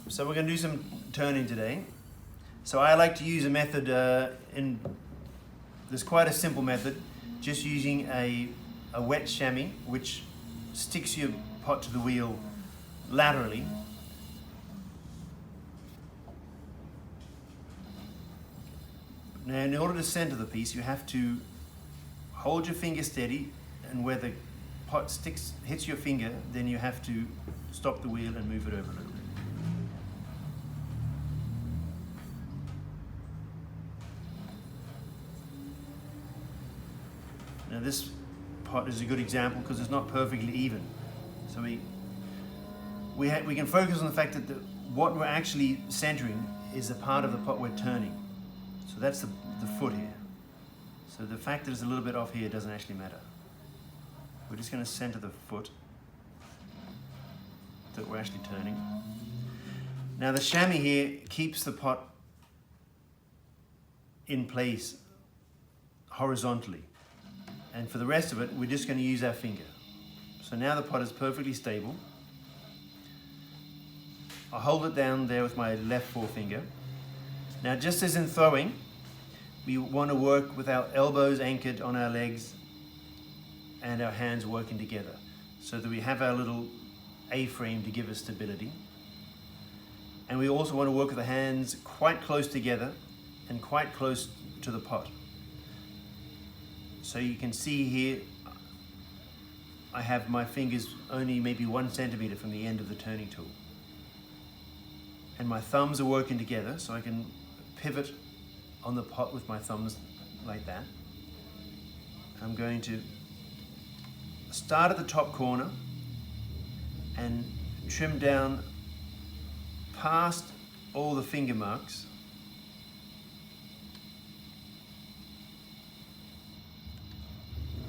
So we're going to do some turning today. So I like to use a method there's quite a simple method, just using a wet chamois which sticks your pot to the wheel laterally. Now in order to center the piece, you have to hold your finger steady, and where the pot hits your finger, then you have to stop the wheel and move it over a little bit. Now this pot is a good example because it's not perfectly even. So we can focus on the fact that what we're actually centering is the part of the pot we're turning. So that's the foot here. So the fact that it's a little bit off here doesn't actually matter. We're just going to center the foot that we're actually turning. Now the chamois here keeps the pot in place horizontally. And for the rest of it, we're just going to use our finger. So now the pot is perfectly stable. I'll hold it down there with my left forefinger. Now, just as in throwing, we want to work with our elbows anchored on our legs and our hands working together, so that we have our little A-frame to give us stability. And we also want to work with the hands quite close together and quite close to the pot. So you can see here, I have my fingers only maybe 1 centimeter from the end of the turning tool. And my thumbs are working together, so I can pivot on the pot with my thumbs like that. I'm going to start at the top corner and trim down past all the finger marks.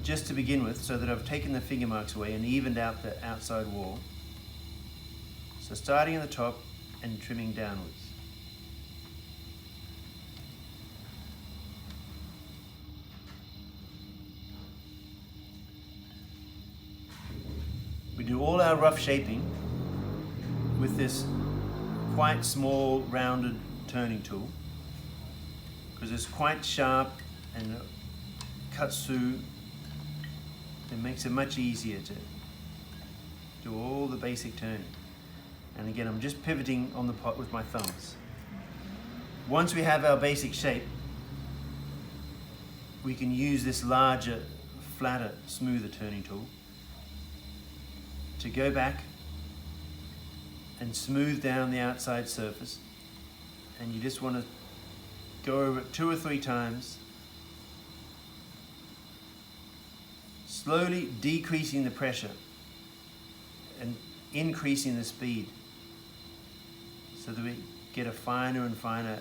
Just to begin with, so that I've taken the finger marks away and evened out the outside wall. So starting at the top and trimming downwards. We do all our rough shaping with this quite small rounded turning tool, because it's quite sharp and cuts through. It makes it much easier to do all the basic turning. And again, I'm just pivoting on the pot with my thumbs. Once we have our basic shape, we can use this larger, flatter, smoother turning tool to go back and smooth down the outside surface. And you just want to go over it 2 or 3 times, slowly decreasing the pressure and increasing the speed, so that we get a finer and finer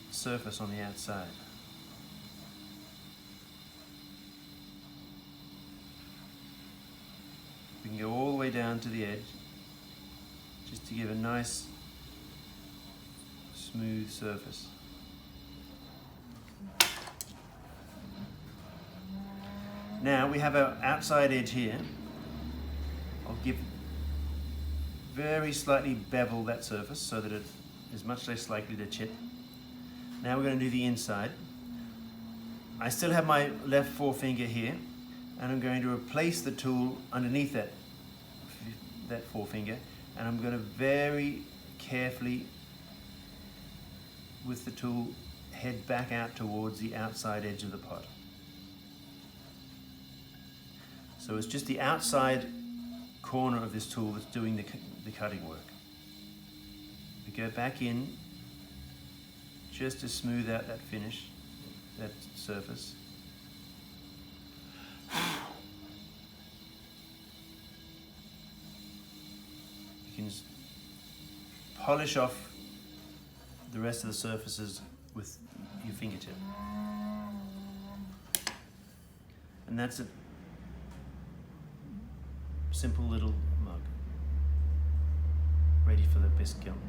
surface on the outside. We can go all the way down to the edge, just to give a nice smooth surface. Now we have our outside edge here. I'll very slightly bevel that surface so that it is much less likely to chip. Now we're going to do the inside. I still have my left forefinger here, and I'm going to replace the tool underneath that forefinger, and I'm going to very carefully, with the tool, head back out towards the outside edge of the pot. So it's just the outside corner of this tool that's doing the cutting work. We go back in just to smooth out that finish, that surface. You can polish off the rest of the surfaces with your fingertip. And that's it. Simple little mug, ready for the bisque kiln.